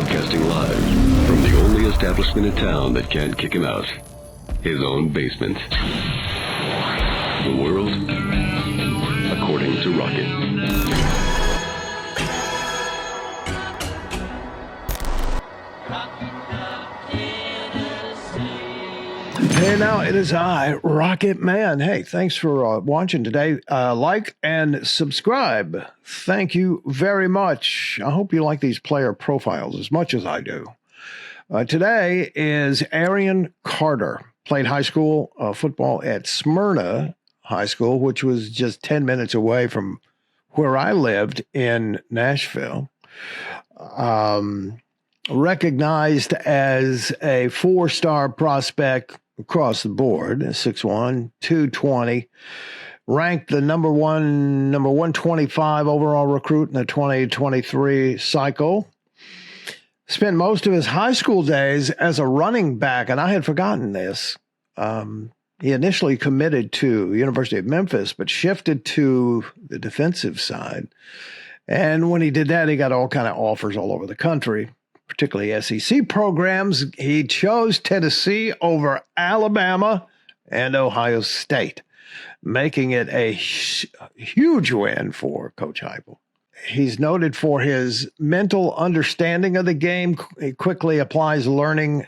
Broadcasting live from the only establishment in town that can't kick him out. His own basement. The world according to Rocket. Hey, now it is I, Rocket Man. Hey, thanks for watching today. Like and subscribe. Thank you very much. I hope you like these player profiles as much as I do. Today is Arion Carter. Played high school football at Smyrna High School, which was just 10 minutes away from where I lived in Nashville. Recognized as a four-star prospect across the board, 6'1", 220, ranked the number 125 overall recruit in the 2023 cycle. Spent most of his high school days as a running back, and I had forgotten this. He initially committed to University of Memphis, but shifted to the defensive side. And when he did that, he got all kind of offers all over the country, particularly SEC programs. He chose Tennessee over Alabama and Ohio State, making it a huge win for Coach Heupel. He's noted for his mental understanding of the game. He quickly applies learning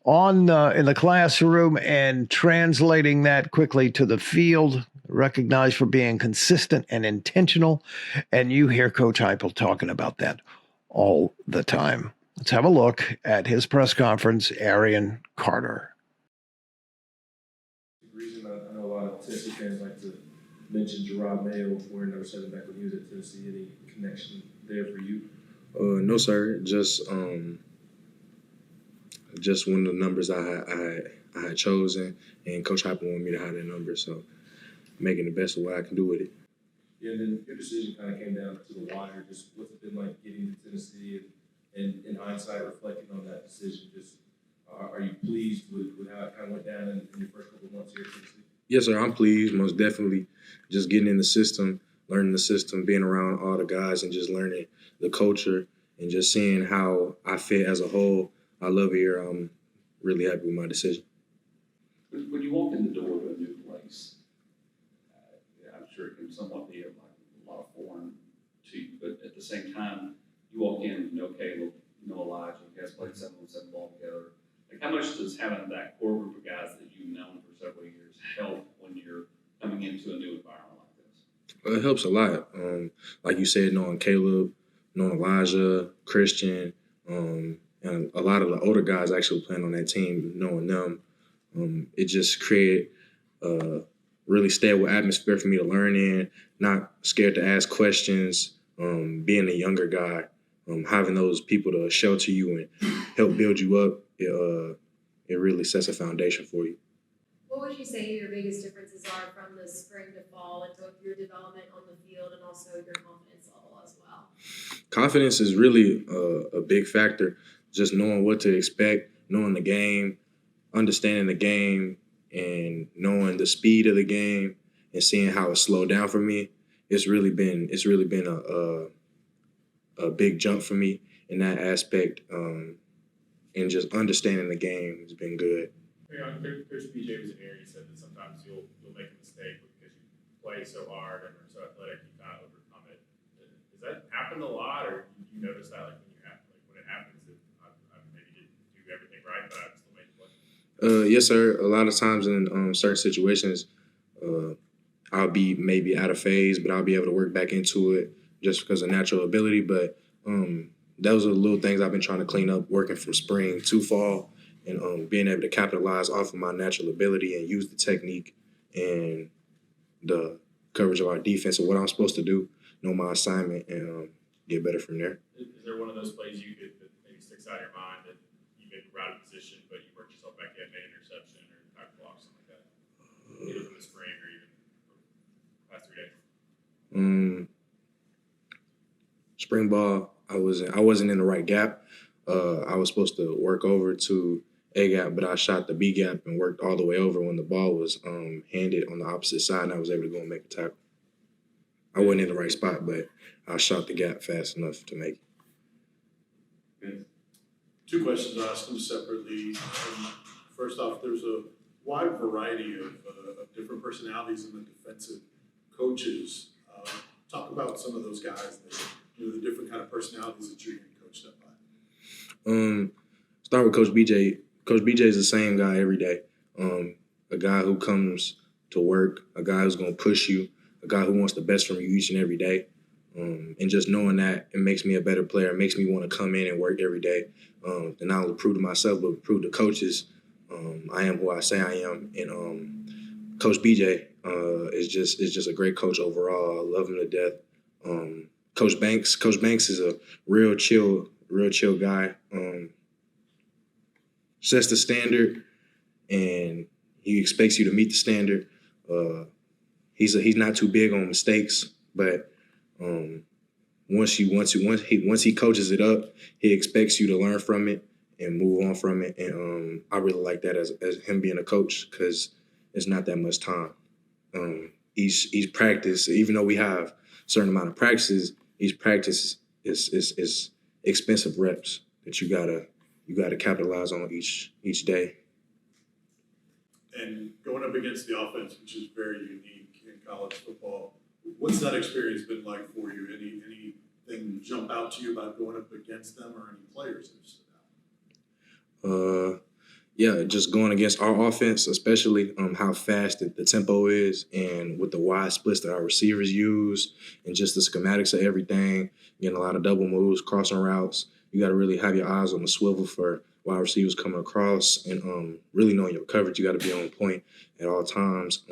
in the classroom and translating that quickly to the field, recognized for being consistent and intentional. And you hear Coach Heupel talking about that all the time. Let's have a look at his press conference, Arion Carter. The reason I know a lot of Tennessee fans like to mention Gerard Mayo wearing number 7 back when he was at Tennessee. Any connection there for you? No, sir. Just one of the numbers I had chosen, and Coach Heupel wanted me to have that number, so making the best of what I can do with it. Yeah, and then your decision kind of came down to the wire. Just what's it been like getting to Tennessee, and in hindsight, reflecting on that decision, just are you pleased with how it kind of went down in your first couple of months here at Tennessee? Yes, sir. I'm pleased, most definitely. Just getting in the system, learning the system, being around all the guys, and just learning the culture, and just seeing how I fit as a whole. I love it here. I'm really happy with my decision. When you walk in the door to a new place, I'm sure it can somewhat be a lot of foreign to you, but at the same time, you walk in and you know Caleb, you know Elijah, you guys played 7-on-7 ball together. Like, how much does having that core group of guys that you've known for several years help when you're coming into a new environment like this? Well, it helps a lot. Like you said, knowing Caleb, knowing Elijah, Christian, and a lot of the older guys actually playing on that team, knowing them, it just create a really stable atmosphere for me to learn in, not scared to ask questions, being a younger guy, having those people to shelter you and help build you up, it really sets a foundation for you. What would you say your biggest differences are from the spring to fall and both your development on the field and also your confidence level as well? Confidence is really a big factor. Just knowing what to expect, knowing the game, understanding the game, and knowing the speed of the game, and seeing how it slowed down for me. It's really been a big jump for me in that aspect, and just understanding the game has been good. Coach PJ was in here. He said that sometimes you'll make a mistake because you play so hard and are so athletic, you kind of overcome it. Does that happen a lot, or do you notice that when it happens, that I maybe didn't do everything right, but I still made the play? Yes, sir. A lot of times in certain situations, I'll be maybe out of phase, but I'll be able to work back into it just because of natural ability. But those are the little things I've been trying to clean up, working from spring to fall, and being able to capitalize off of my natural ability and use the technique and the coverage of our defense and what I'm supposed to do, know my assignment, and get better from there. Is there one of those plays that maybe sticks out of your mind that you made the right position, but you worked yourself back in, made an interception or type block, something like that? Either from the spring or even past 3 days? Spring ball, I wasn't in the right gap. I was supposed to work over to A gap, but I shot the B gap and worked all the way over when the ball was handed on the opposite side, and I was able to go and make a tackle. I wasn't in the right spot, but I shot the gap fast enough to make it. Two questions. I'll ask them separately. First off, there's a wide variety of different personalities in the defensive coaches. Talk about some of those guys, the different kind of personalities that you're getting coached up by. Start with Coach BJ. Coach BJ is the same guy every day. A guy who comes to work, a guy who's going to push you, a guy who wants the best from you each and every day. And just knowing that, it makes me a better player. It makes me want to come in and work every day. To not only prove to myself, but prove to coaches I am who I say I am. And Coach BJ is just a great coach overall. I love him to death. Coach Banks is a real chill guy. Sets the standard, and he expects you to meet the standard. He's not too big on mistakes, but once he coaches it up, he expects you to learn from it and move on from it. And I really like that as him being a coach, because it's not that much time. Each practice, even though we have a certain amount of practices, each practice is expensive reps that you gotta capitalize on each day. And going up against the offense, which is very unique in college football, what's that experience been like for you? Anything jump out to you about going up against them, or any players that stood out? Yeah, just going against our offense, especially how fast the tempo is, and with the wide splits that our receivers use, and just the schematics of everything, getting a lot of double moves, crossing routes. You got to really have your eyes on the swivel for wide receivers coming across, and really knowing your coverage. You got to be on point at all times.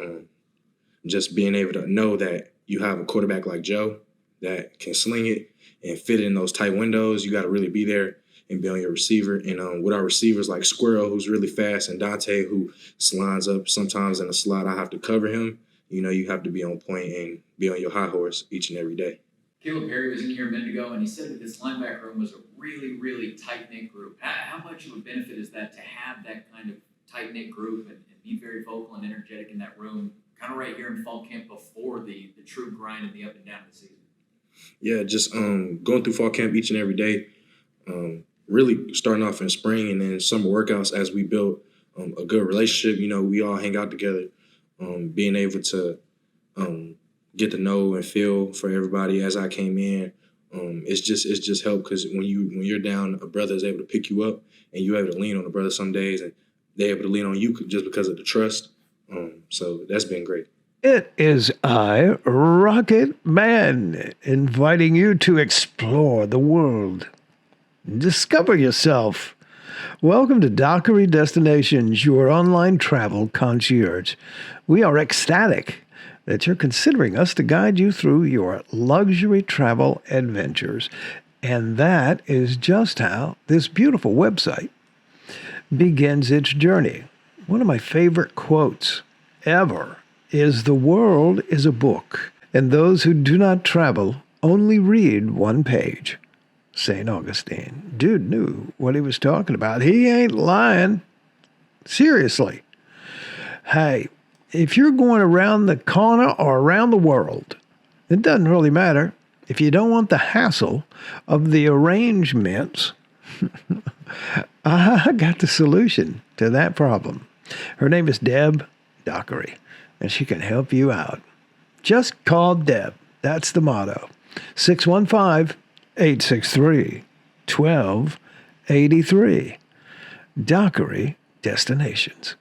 Just being able to know that you have a quarterback like Joe that can sling it and fit in those tight windows. You got to really be there and be on your receiver. And with our receivers like Squirrel, who's really fast, and Dante, who lines up sometimes in the slot, I have to cover him. You have to be on point and be on your high horse each and every day. Caleb Perry was in here a minute ago, and he said that this linebacker room was a really, really tight-knit group. How much of a benefit is that to have that kind of tight-knit group and be very vocal and energetic in that room, kind of right here in fall camp before the true grind and the up and down of the season? Yeah, just going through fall camp each and every day, really starting off in spring and then summer workouts as we build a good relationship. We all hang out together, being able to get to know and feel for everybody as I came in. It's just help, because when you're down, a brother is able to pick you up, and you're able to lean on a brother some days, and they're able to lean on you just because of the trust. So that's been great. It is I, Rocket Man, inviting you to explore the world. Discover yourself. Welcome to Dockery Destinations, your online travel concierge. We are ecstatic that you're considering us to guide you through your luxury travel adventures. And that is just how this beautiful website begins its journey. One of my favorite quotes ever is, "The world is a book, and those who do not travel only read one page." St. Augustine. Dude knew what he was talking about. He ain't lying. Seriously. Hey, if you're going around the corner or around the world, it doesn't really matter. If you don't want the hassle of the arrangements, I got the solution to that problem. Her name is Deb Dockery, and she can help you out. Just call Deb. That's the motto. 615-863-1283. Dockery Destinations.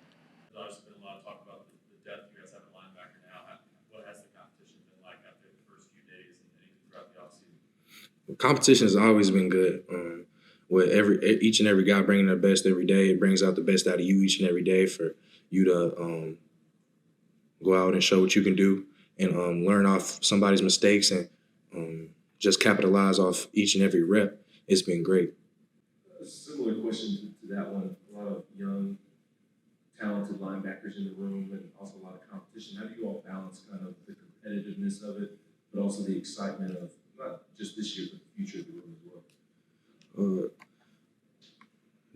There's been a lot of talk about the depth you guys have at linebacker now. What has the competition been like after the first few days and throughout the offseason? Competition has always been good. With each and every guy bringing their best every day, it brings out the best out of you each and every day for you to go out and show what you can do and learn off somebody's mistakes and just capitalize off each and every rep. It's been great. A similar question to that one. A lot of young, talented linebackers in the room, and also a lot of competition. How do you all balance kind of the competitiveness of it, but also the excitement of not just this year, but the future of the room as well?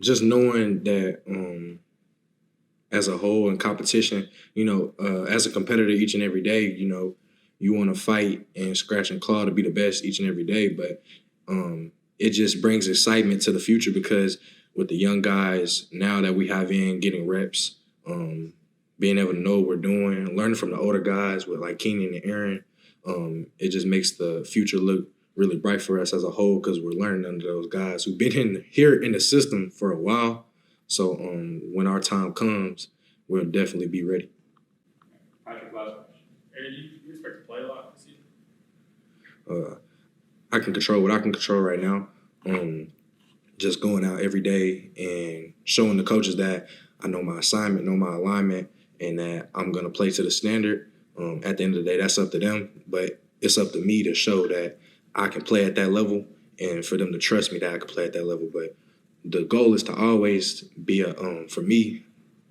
Just knowing that as a whole in competition, as a competitor each and every day, you want to fight and scratch and claw to be the best each and every day. But it just brings excitement to the future, because with the young guys now that we have in getting reps, being able to know what we're doing, learning from the older guys with like Keenan and Aaron, it just makes the future look really bright for us as a whole because we're learning under those guys who've been here in the system for a while. So when our time comes, we'll definitely be ready. Patrick, last question. Aaron, you expect to play a lot this season? I can control what I can control right now. Just going out every day and showing the coaches that I know my assignment, know my alignment, and that I'm going to play to the standard. At the end of the day, that's up to them, but it's up to me to show that I can play at that level and for them to trust me that I can play at that level. But the goal is to always be for me,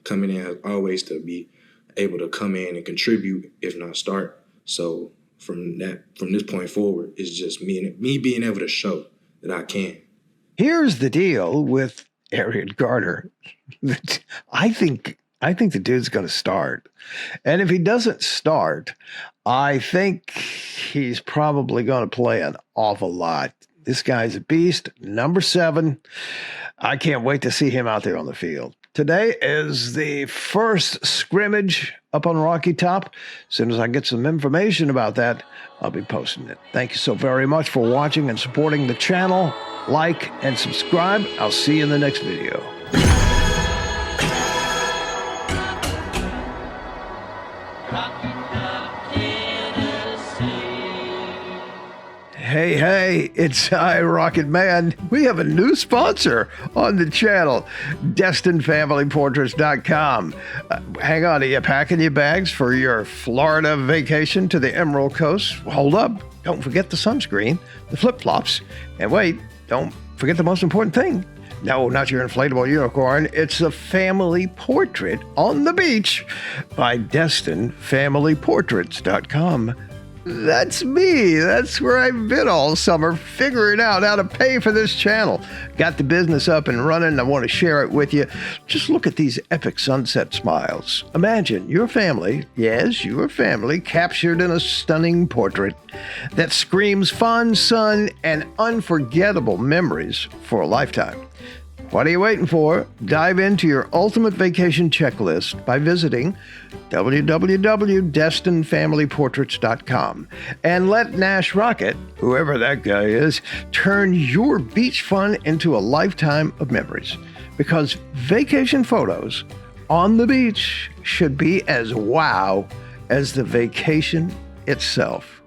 coming in has always to be able to come in and contribute, if not start. So from this point forward, it's just me being able to show that I can. Here's the deal with Arion Carter. I think the dude's going to start. And if he doesn't start, I think he's probably going to play an awful lot. This guy's a beast, number 7. I can't wait to see him out there on the field. Today is the first scrimmage up on Rocky Top. As soon as I get some information about that, I'll be posting it. Thank you so very much for watching and supporting the channel. Like and subscribe. I'll see you in the next video. Hey, it's I, Rocket Man. We have a new sponsor on the channel, DestinedFamilyPortraits.com. Hang on, are you packing your bags for your Florida vacation to the Emerald Coast? Hold up. Don't forget the sunscreen, the flip-flops, and wait, don't forget the most important thing. No, not your inflatable unicorn. It's a family portrait on the beach by DestinedFamilyPortraits.com. That's me. That's where I've been all summer, figuring out how to pay for this channel. Got the business up and running. I want to share it with you. Just look at these epic sunset smiles. Imagine your family, yes, your family, captured in a stunning portrait that screams fun, sun, and unforgettable memories for a lifetime. What are you waiting for? Dive into your ultimate vacation checklist by visiting www.destinedfamilyportraits.com and let Nash Rocket, whoever that guy is, turn your beach fun into a lifetime of memories. Because vacation photos on the beach should be as wow as the vacation itself.